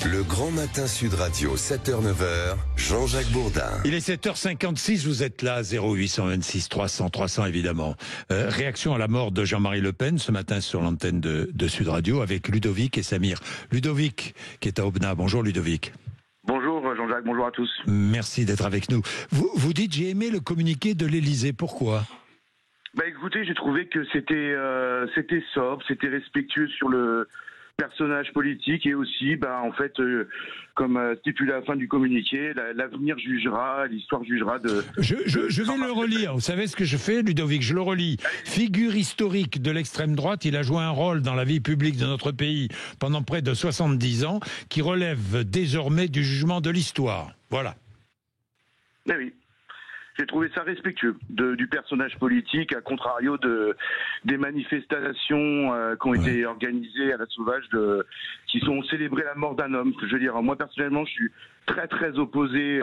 Le grand matin Sud Radio, 7h-9h, Jean-Jacques Bourdin. Il est 7h56, vous êtes là, 0826 300 300 évidemment. Réaction à la mort de Jean-Marie Le Pen ce matin sur l'antenne de Sud Radio avec Ludovic et Samir. Ludovic qui est à Aubenas. Bonjour Ludovic. Bonjour Jean-Jacques, bonjour à tous. Merci d'être avec nous. Vous dites j'ai aimé le communiqué de l'Élysée, pourquoi ? Écoutez, j'ai trouvé que c'était sobre, c'était respectueux sur le personnage politique et aussi, comme stipulé à la fin du communiqué, l'avenir jugera, l'histoire jugera de... Je vais le relire. Vous savez ce que je fais, Ludovic ? Je le relis. Figure historique de l'extrême droite, il a joué un rôle dans la vie publique de notre pays pendant près de 70 ans, qui relève désormais du jugement de l'histoire. Voilà. Eh oui. J'ai trouvé ça respectueux du personnage politique, à contrario des manifestations qui ont été organisées à la sauvage, qui sont célébrées la mort d'un homme. Je veux dire, moi personnellement, je suis très très opposé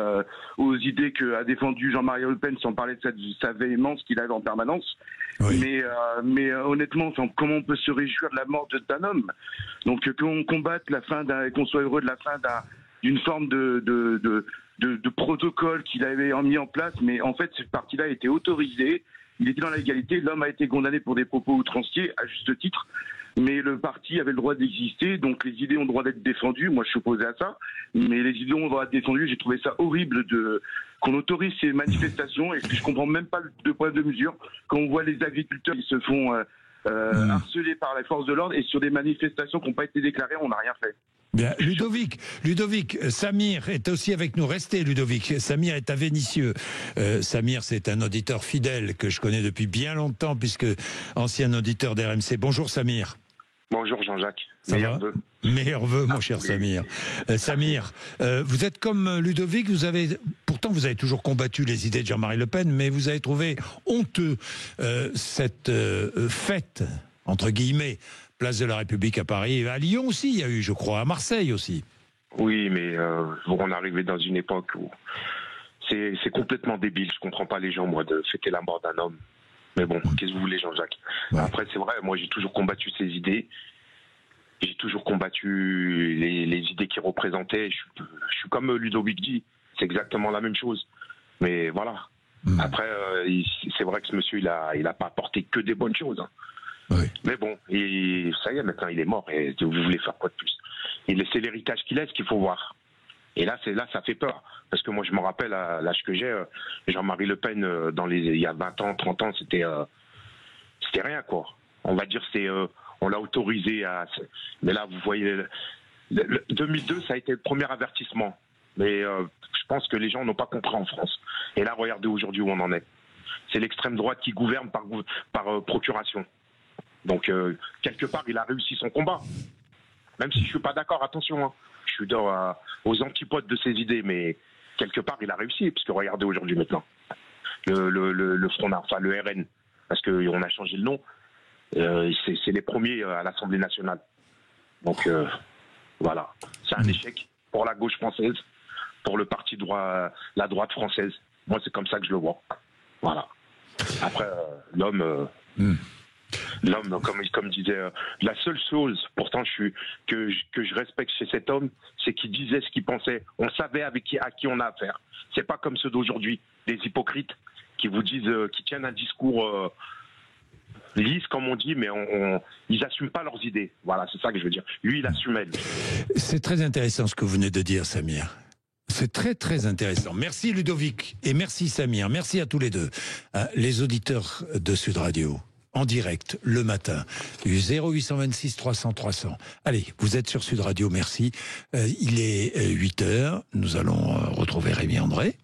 aux idées qu'a défendu Jean-Marie Le Pen, sans parler de sa véhémence qu'il avait en permanence. Oui. Mais honnêtement, comment on peut se réjouir de la mort d'un homme ? Donc qu'on combatte qu'on soit heureux de la fin d'une forme de protocole qu'il avait mis en place, mais en fait, cette partie-là a été autorisée, il était dans la légalité, l'homme a été condamné pour des propos outranciers, à juste titre, mais le parti avait le droit d'exister, donc les idées ont le droit d'être défendues, moi je suis opposé à ça, mais les idées ont le droit d'être défendues, j'ai trouvé ça horrible qu'on autorise ces manifestations, et je comprends même pas le point de mesure, quand on voit les agriculteurs qui se font harcelés par les forces de l'ordre, et sur des manifestations qui n'ont pas été déclarées, on n'a rien fait. Bien, Ludovic, Samir est aussi avec nous. Restez, Ludovic. Samir est à Vénissieux. Samir, c'est un auditeur fidèle que je connais depuis bien longtemps, puisque ancien auditeur d'RMC. Bonjour, Samir. Bonjour, Jean-Jacques. Meilleurs vœux, mon cher Samir. Samir, vous êtes comme Ludovic, vous avez toujours combattu les idées de Jean-Marie Le Pen, mais vous avez trouvé honteux cette fête, entre guillemets, place de la République à Paris, à Lyon aussi il y a eu, je crois, à Marseille aussi. Oui, mais on est arrivé dans une époque où c'est complètement débile. Je comprends pas les gens, moi, de fêter la mort d'un homme. Mais bon, qu'est-ce que vous voulez, Jean-Jacques ? Ouais. Après, c'est vrai, moi j'ai toujours combattu ces idées. J'ai toujours combattu les idées qu'il représentait. Je suis comme Ludovic dit, c'est exactement la même chose. Mais voilà. Après, c'est vrai que ce monsieur, il a pas apporté que des bonnes choses. Hein. Oui. Mais bon, et ça y est, maintenant il est mort, et vous voulez faire quoi de plus ? C'est l'héritage qu'il laisse qu'il faut voir. Et là, ça fait peur. Parce que moi, je me rappelle, à l'âge que j'ai, Jean-Marie Le Pen, il y a 20 ans, 30 ans, c'était rien, quoi. On va dire, on l'a autorisé à... Mais là, vous voyez, 2002, ça a été le premier avertissement. Mais je pense que les gens n'ont pas compris en France. Et là, regardez aujourd'hui où on en est. C'est l'extrême droite qui gouverne par procuration. Donc, quelque part, il a réussi son combat. Même si je suis pas d'accord, attention, hein. Je suis aux antipodes de ses idées, mais quelque part, il a réussi, parce que regardez aujourd'hui maintenant. Le Front, enfin le RN, parce qu'on a changé le nom, c'est les premiers à l'Assemblée nationale. Donc, voilà. C'est un échec pour la gauche française, pour le parti droit, la droite française. Moi, c'est comme ça que je le vois. Voilà. Après, l'homme... L'homme, comme disait, la seule chose, pourtant, que je respecte chez cet homme, c'est qu'il disait ce qu'il pensait. On savait à qui on a affaire. C'est pas comme ceux d'aujourd'hui, des hypocrites qui vous disent, qui tiennent un discours lisse, comme on dit, mais ils n'assument pas leurs idées. Voilà, c'est ça que je veux dire. Lui, il assumait. C'est très intéressant ce que vous venez de dire, Samir. C'est très très intéressant. Merci Ludovic et merci Samir. Merci à tous les deux. Les auditeurs de Sud Radio. En direct, le matin, du 0826 300 300. Allez, vous êtes sur Sud Radio, merci. Il est 8h, nous allons retrouver Rémi André.